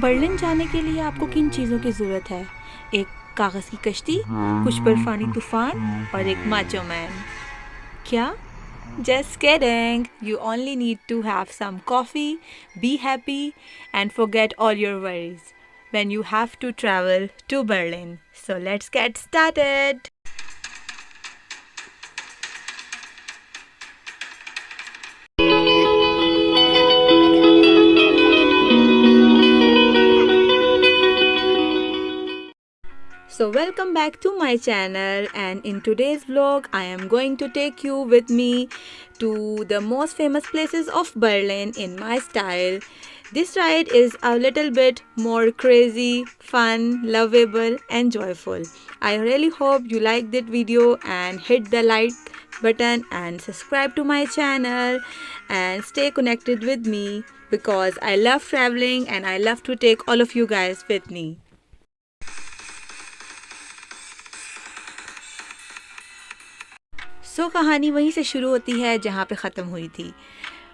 Berlin जाने के लिए आपको किन चीज़ों की ज़रूरत है? एक कागज़ की कश्ती, कुछ बर्फ़ानी तूफ़ान और एक माचो मैन। क्या? Just kidding! You only need to have some coffee, be happy, and forget all your worries when you have to travel to Berlin. So let's get started! So welcome back to my channel, and in today's vlog I am going to take you with me to the most famous places of Berlin in my style. This ride is a little bit more crazy, fun, lovable and joyful. I really hope you like that video and hit the like button and subscribe to my channel and stay connected with me because I love traveling and I love to take all of you guys with me. कहानी वहीं से शुरू होती है जहाँ पे ख़त्म हुई थी।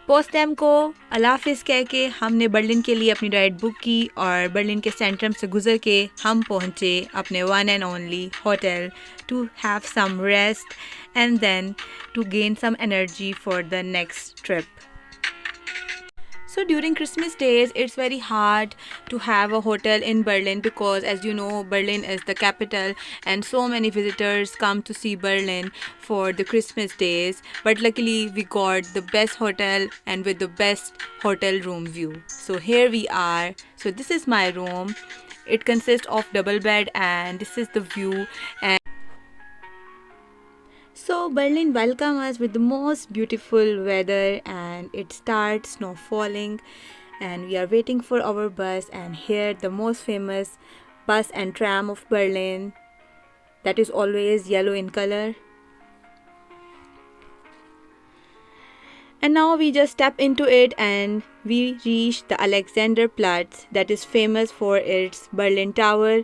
पोस्टडैम को अल्लाह हाफ़िज़ कह के हमने बर्लिन के लिए अपनी राइड बुक की और बर्लिन के सेंट्रम से गुज़र के हम पहुँचे अपने one and only hotel to have some rest and then to gain some energy for the next trip. So during Christmas days, it's very hard to have a hotel in Berlin because, as you know, Berlin is the capital and so many visitors come to see Berlin for the Christmas days. But luckily, we got the best hotel and with the best hotel room view. So here we are. So this is my room. It consists of double bed and this is the view. So Berlin welcomed us with the most beautiful weather and it starts snow falling and we are waiting for our bus, and here the most famous bus and tram of Berlin that is always yellow in color. And now we just step into it and we reach the Alexanderplatz that is famous for its Berlin Tower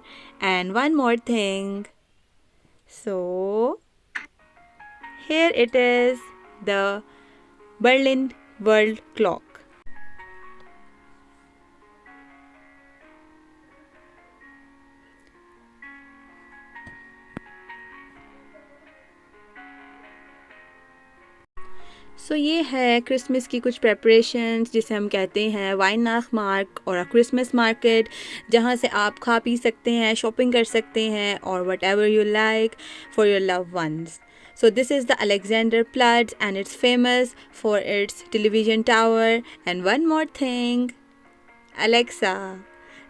and one more thing. So here it is, the Berlin World Clock. सो ये है Christmas की कुछ preparations जिसे हम कहते हैं वाइनाचमार्क्ट और Christmas market, जहाँ से आप खा पी सकते हैं, शॉपिंग कर सकते हैं और whatever you like for your love ones. So this is the Alexanderplatz and it's famous for its television tower and one more thing, Alexa,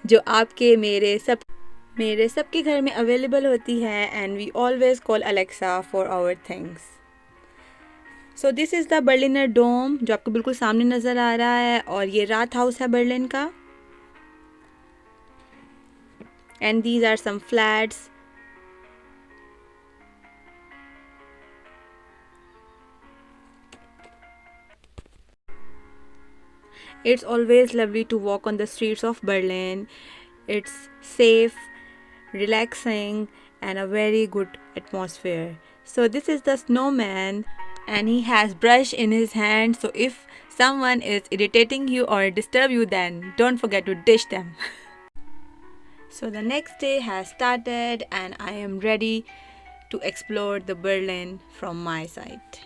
जो आपके मेरे सबके घर में अवेलेबल होती है and we always call Alexa for our things. So this is the Berliner Dome जो आपको बिल्कुल सामने नज़र आ रहा है और ये रात हाउस है बर्लिन का. And these are some flats. It's always lovely to walk on the streets of Berlin. It's safe, relaxing, and a very good atmosphere. So this is the snowman, and he has brush in his hand. So if someone is irritating you or disturb you, then don't forget to dish them. So the next day has started, and I am ready to explore the Berlin from my side.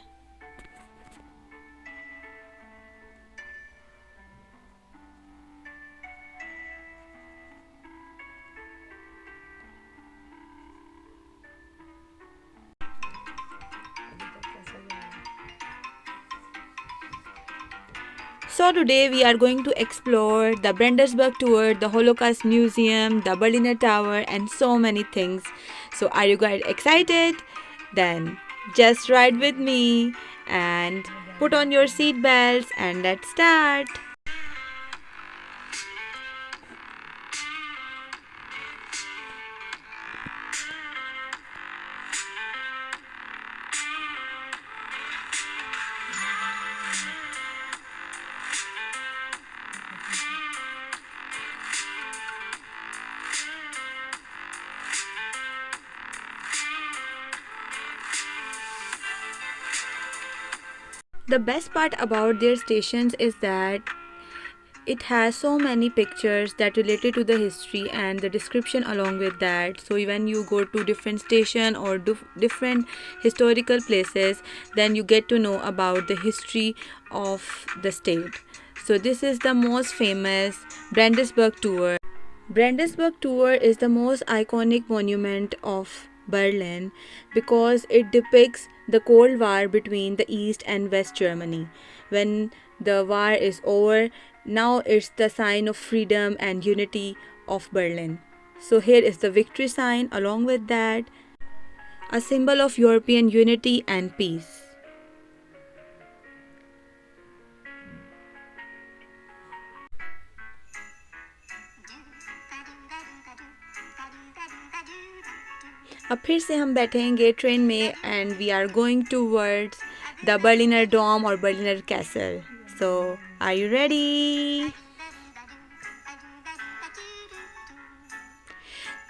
So today we are going to explore the Brandenburg Tour, the Holocaust Museum, the Berliner Tower and so many things. So are you guys excited? Then just ride with me and put on your seat belts and let's start. The best part about their stations is that It has so many pictures that related to the history and the description along with that. So when you go to different station or different historical places, then you get to know about the history of the state. So this is the most famous Brandenburg tour. Brandenburg tour is the most iconic monument of Berlin because it depicts the Cold War between the East and West Germany. When the war is over, now it's the sign of freedom and unity of Berlin. So here is the victory sign, along with that, a symbol of European unity and peace. अब फिर से हम बैठेंगे train में and we are going towards the Berliner Dom और Berliner castle. So are you ready?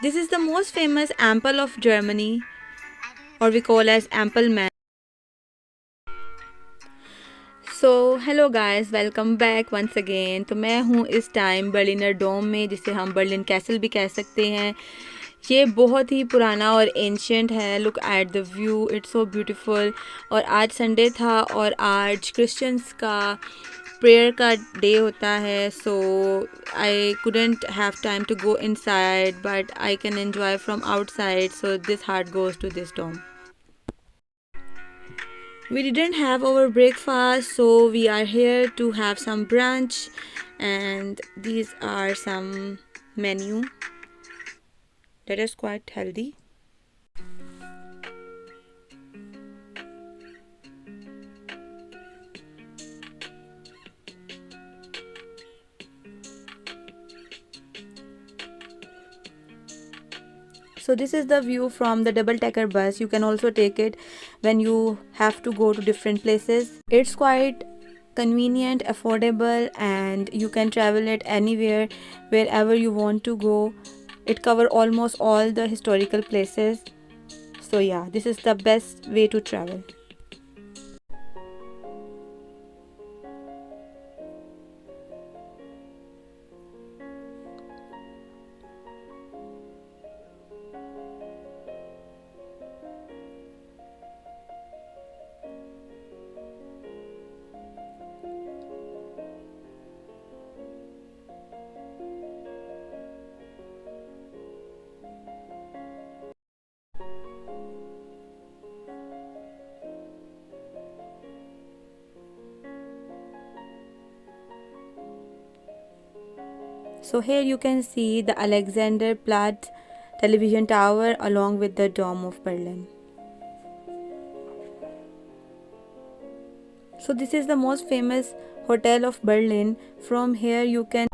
This is the most famous ample of Germany, or we call as Ampelman. So hello guys, welcome back once again. तो मैं हूँ इस time Berliner डोम में, जिसे हम Berlin castle भी कह सकते हैं. ये बहुत ही पुराना और एंशियंट है. Look at the view, it's so beautiful. और आज संडे था और आज क्रिश्चियंस का प्रेयर का डे होता है. So I couldn't have time to go inside, but I can enjoy from outside. So this heart goes to this dome. We didn't have our breakfast, so we are here to have some brunch, and these are some menu that is quite healthy. So this is the view from the double decker bus. You can also take it when you have to go to different places. It's quite convenient, affordable, and you can travel it anywhere, wherever you want to go. It covers almost all the historical places. So yeah, this is the best way to travel. So here you can see the Alexanderplatz television tower along with the Dome of Berlin. So this is the most famous hotel of Berlin. From here you can.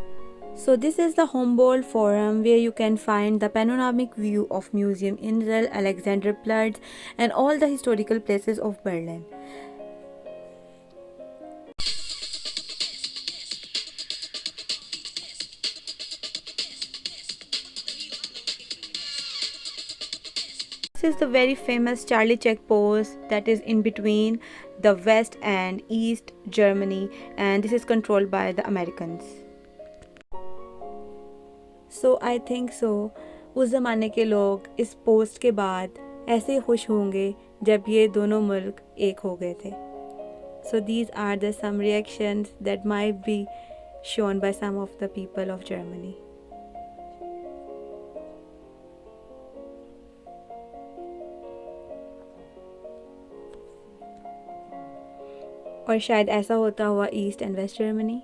So this is the Humboldt Forum, where you can find the panoramic view of Museum Insel, Alexanderplatz, and all the historical places of Berlin. This is the very famous Charlie check post that is in between the West and East Germany, and this is controlled by the Americans. So I think so उस ज़माने के लोग इस post के बाद ऐसे खुश होंगे जब ये दोनों मुल्क एक हो गए थे. So these are the some reactions that might be shown by some of the people of Germany. और शायद ऐसा होता हुआ ईस्ट एंड वेस्ट जर्मनी.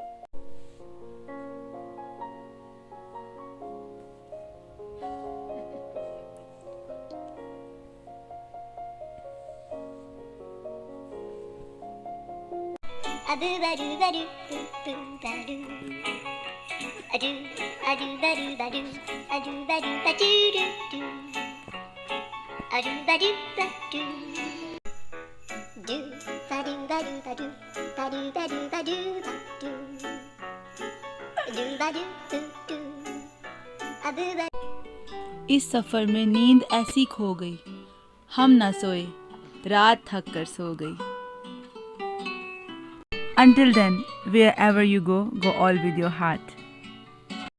इस सफ़र में नींद ऐसी खो गई, हम न सोए, रात थक कर सो गई. Until then, wherever you go all with your heart.